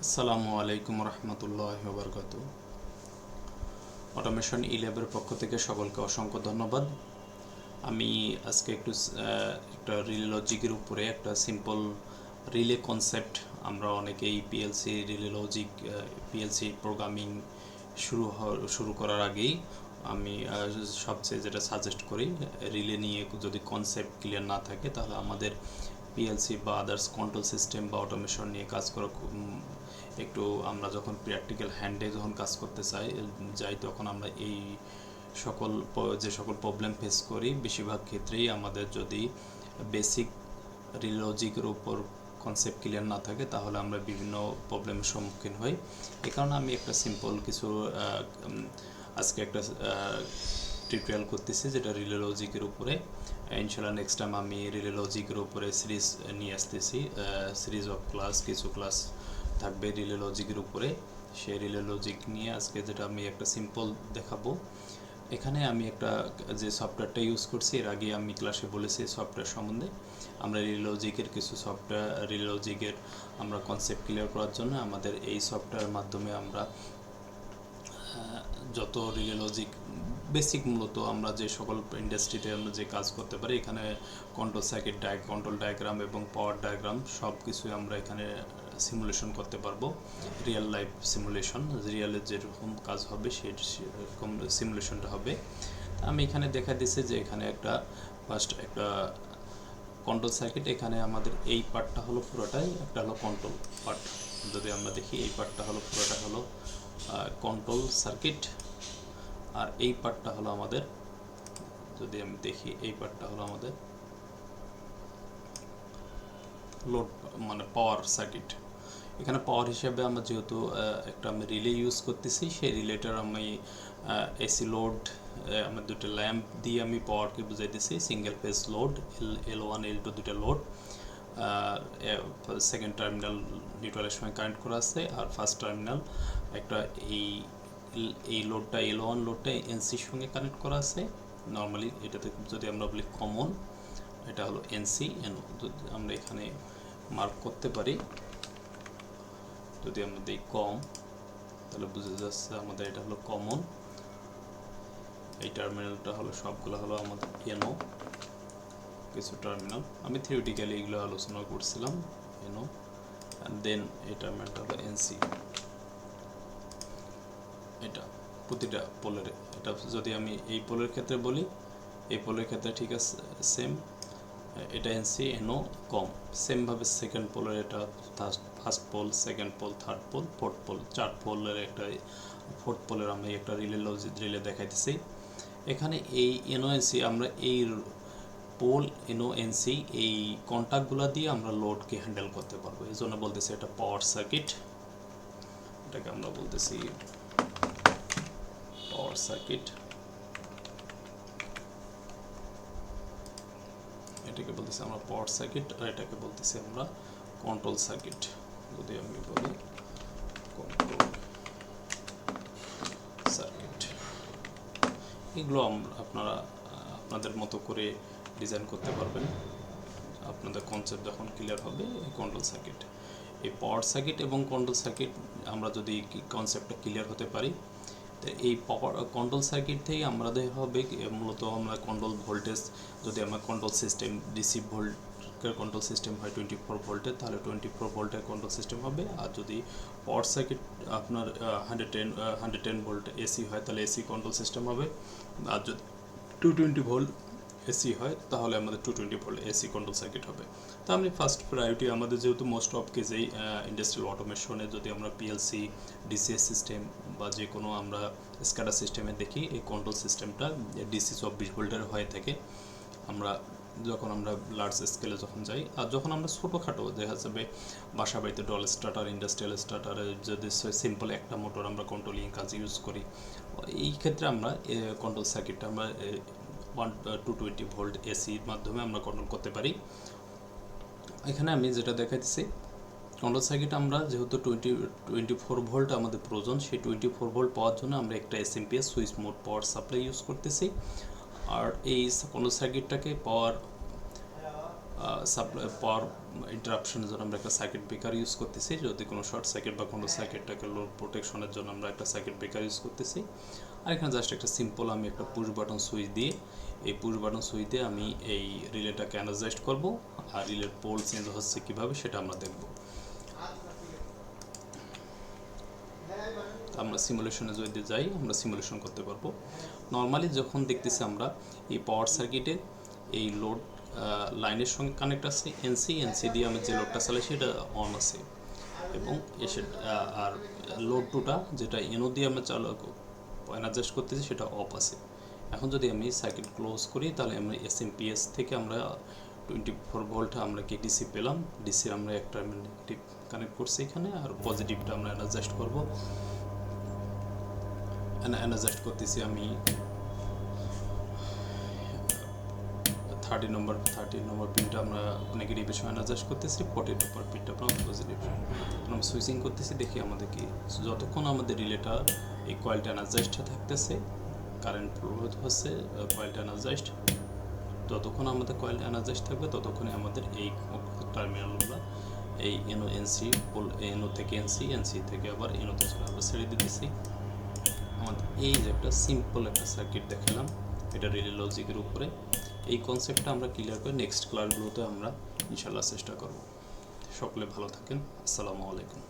আসসালামু আলাইকুম রহমতুল্লাহি ওয়া বারাকাতুহু। অটোমেশন ই-ল্যাবের পক্ষ থেকে সকলকে অসংখ্য ধন্যবাদ। আমি আজকে একটা রিলে লজিকের উপরে একটা সিম্পল রিলে কনসেপ্ট, আমরা অনেকেই PLC relay logic PLC programming শুরু করার আগেই আমি সবচেয়ে যেটা সাজেস্ট করি, রিলে নিয়ে যদি কনসেপ্ট ক্লিয়ার না থাকে তাহলে আমাদের পিএলসি বা আদার্স কন্ট্রোল সিস্টেম বা অটোমেশন নিয়ে কাজ করা একটু, আমরা যখন প্র্যাকটিক্যাল হ্যান্ডে যখন কাজ করতে যাই তখন আমরা এই যে সকল প্রবলেম ফেস করি বেশিরভাগ ক্ষেত্রেই আমাদের যদি বেসিক লজিকের উপর কনসেপ্ট ক্লিয়ার না থাকে তাহলে আমরা বিভিন্ন প্রবলেমের সম্মুখীন হই। এই কারণে আমি একটা সিম্পল কিছু আজকে একটা টিউটোরিয়াল করতেছি যেটা রিলে লজিকের উপরে। ইনশাআল্লাহ নেক্সট টাইম আমি রিলে লজিকের উপরে সিরিজ নিয়ে আসতেছি, সিরিজ অফ কিছু ক্লাস থাকবে রিলে লজিকের উপরে। সেই রিলে লজিক নিয়ে আজকে যেটা আমি একটা সিম্পল দেখাবো। এখানে আমি একটা যে সফটওয়্যারটা ইউজ করছি, এর আগে আমি ক্লাসে বলেছি সফটওয়্যার সম্বন্ধে। আমরা রিলে লজিকের কিছু সফটওয়্যার, রিলে লজিকের আমরা কনসেপ্ট ক্লিয়ার করার জন্য আমাদের এই সফটওয়্যারের মাধ্যমে আমরা যত রিলে লজিক বেসিক, মূলত আমরা যে সকল ইন্ডাস্ট্রিতে আমরা যে কাজ করতে পারি, এখানে কন্ট্রোল ডায়াগ্রাম এবং পাওয়ার ডায়াগ্রাম সব কিছুই আমরা এখানে সিমুলেশন করতে পারবো। রিয়েল লাইফ সিমুলেশন, রিয়েলের যেরকম কাজ হবে সেরকম সিমুলেশনটা হবে। আমি এখানে দেখা দিচ্ছি যে এখানে ফার্স্ট একটা কন্ট্রোল সার্কিট। এখানে আমাদের এই পার্টটা হলো পুরোটাই একটা হলো কন্ট্রোল পার্ট। যদি আমরা দেখি এই পার্টটা হলো পুরোটা হলো কন্ট্রোল সার্কিট, আর এই পার্টটা হলো আমাদের, যদি আমি দেখি এই পার্টটা হলো আমাদের লোড মানে পাওয়ার সার্কিট। এখানে পাওয়ার হিসেবে আমরা যেহেতু একটা আমি রিলে ইউজ করতেছি, সেই রিলেটার আমি এসি লোড, আমার দুটো ল্যাম্প দিয়ে আমি পাওয়ারকে বুঝাইতেছি। Single phase load L1 L2 দুটো লোড, সেকেন্ড টার্মিনাল নিউট্রালের সঙ্গে কানেক্ট করা আছে, আর ফার্স্ট টার্মিনাল একটা এই লোডটা L1 লোডটা এনসির সঙ্গে কানেক্ট করা আছে। নর্মালি এটাতে যদি আমরা বলি কমন, এটা হলো এনসি এনও। আমরা এখানে মার্ক করতে পারি, যদি আমরা দিই কম তাহলে বুঝে যাচ্ছে আমাদের এটা হলো কমন। এই টার্মিনালটা হলো সবগুলো হলো আমাদের এনও। কিছু টার্মিনাল আমি থিওরিটিক্যালি এগুলো আলোচনা করছিলাম, এনও। দেন এই টার্মিনালটা হলো এনসি। এটা প্রতিটা পোলের, এটা যদি আমি এই পোলের ক্ষেত্রে বলি, এই পোলের ক্ষেত্রে ঠিক আছে সেম, এটা এনসি এনও কম। সেমভাবে সেকেন্ড পোলের এটা first pole, second pole, third pole, fourth pole, চার পোলের একটা ফোর্থ পোলের আমি একটা রিলে দেখাইতেছি। এখানে এই এনওএনসি আমরা এই পোল এনওএনসি এই কন্ট্যাক্টগুলো দিয়ে আমরা লোডকে হ্যান্ডেল করতে পারবো। এই জন্য বলতেছি এটা পাওয়ার সার্কিট। এটাকে আমরা বলতেছি পাওয়ার সার্কিট, এটাকে বলতেছি আমরা পাওয়ার সার্কিট, আর এটাকে বলতেছি আমরা কন্ট্রোল সার্কিট। যদি আমি বলি কন্ট্রোল সার্কিট, এগুলো আপনারা আপনাদের মতো করে ডিজাইন করতে পারবেন আপনাদের কনসেপ্ট যখন ক্লিয়ার হবে। এই কন্ট্রোল সার্কিট, এই পাওয়ার সার্কিট এবং কন্ট্রোল সার্কিট আমরা যদি কনসেপ্টটা ক্লিয়ার হতে পারি, তো এই পাওয়ার কন্ট্রোল সার্কিট থেকে আমাদের হবে মূলত আমরা কন্ট্রোল ভোল্টেজ, যদি আমরা কন্ট্রোল সিস্টেম ডিসি ভোল্টের কন্ট্রোল সিস্টেম হয় 24 ভোল্টের, তাহলে 24 ভোল্টের কন্ট্রোল সিস্টেম হবে। আর যদি পাওয়ার সার্কিট আপনার 110 ভোল্ট এসি হয় তাহলে এসি কন্ট্রোল সিস্টেম হবে। আর যদি 220 ভোল্ট এসি হয় তাহলে আমাদের 220 ভোল্ট এসি কন্ট্রোল সার্কিট হবে। তো আমি ফার্স্ট প্রায়োরিটি আমাদের যেহেতু মোস্ট অফ কেসেই ইন্ডাস্ট্রিয়াল অটোমেশনে যদি আমরা পিএলসি ডিসিএস সিস্টেম বা যে কোনো আমরা স্ক্যাডা সিস্টেমে দেখি, এই কন্ট্রোল সিস্টেমটা ডিসি 24 ভোল্টের হয়ে থাকে। যখন আমরা লার্জ স্কেলে যখন যাই, আর যখন আমরা ছোটোখাটো দেখা যাবে বাসা বাড়িতে ডল স্টার্টার, ইন্ডাস্ট্রিয়াল স্টার্টারে যদি সিম্পল একটা মোটর আমরা কন্ট্রোলিং কাজ ইউজ করি, এই ক্ষেত্রে আমরা কন্ট্রোল সার্কিটটা আমরা 220 ভোল্ট এসির মাধ্যমে আমরা কন্ট্রোল করতে পারি। এখানে আমি যেটা দেখাইতেছি, কন্ট্রোল সার্কিট আমরা যেহেতু 24 ভোল্ট আমাদের প্রয়োজন, সেই 24 ভোল্ট পাওয়ার জন্য আমরা একটা SMPS switch mode power supply use করতেছি। আর এই কন্ট্রোল সার্কিটটাকে পাওয়ার সাপ্লাই পাওয়ার ইন্টারাপশনের জন্য আমরা একটা সার্কিট ব্রেকার ইউজ করতেছি। যদি কোনো শর্ট সার্কিট বা কোনো সার্কিটটাকে লোড প্রোটেকশনের জন্য আমরা একটা সার্কিট ব্রেকার ইউজ করতেছি। আর এখানে জাস্ট একটা সিম্পল আমি একটা পুশ বাটন সুইচ দিয়ে, এই পুশ বাটন সুইচ দিয়ে আমি এই রিলেটাকে এনার্জাইজড করব, আর রিলের পোল চেঞ্জ হচ্ছে কীভাবে সেটা আমরা দেখব। আমরা সিমুলেশনে যদি যাই আমরা সিমুলেশন করতে পারবো। নর্মালি যখন দেখতেছি আমরা এই পাওয়ার সার্কিটে এই লোড লাইনের সঙ্গে কানেক্ট আছে এনসি দিয়ে আমি যে লোডটা চালাই সেটা অন আছে, এবং এসে আর লোড টুটা যেটা এনও দিয়ে আমরা এনার্জাইজ করতেছি সেটা অফ আছে। এখন যদি আমি সার্কিট ক্লোজ করি তাহলে আমরা এসএমপিএস থেকে আমরা 24 ভোল্ট আমরা কেটিসি পেলাম। ডিসির আমরা একটা নেগেটিভ কানেক্ট করছি এখানে, আর পজিটিভটা আমরা এনার্জাইজ করবো। এনার্জাইজ করতেছি আমি 30 নম্বর পিনটা আমরা নেগেটিভের সময় এনার্জাইজ করতেছি, 40 নম্বর পিনটা আমরা পজিটিভ। আমরা সুইচিং করতেছি, দেখি আমাদের কি যতক্ষণ আমাদের রিলেটার এই কয়েলটা এনার্জাইজড থাকতেছে, কারেন্ট প্রবাহিত হচ্ছে, কয়েলটা এনার্জাইজড, যতক্ষণ আমাদের কয়েল এনার্জাইজ থাকবে ততক্ষণই আমাদের এই টার্মিনালগুলো এই এনও এনসি এনও থেকে এনসি থেকে আবার এনওতে চলে আমরা ছেড়ে দিতেছি। আমাদের এই যে একটা সিম্পল একটা সার্কিট দেখালাম, এটা রিলে লজিকের উপরে। এই কনসেপ্টটা আমরা ক্লিয়ার করে নেক্সট ক্লাসগুলোতে আমরা ইনশাল্লাহ চেষ্টা করব। সকলে ভালো থাকেন। আসসালামু আলাইকুম।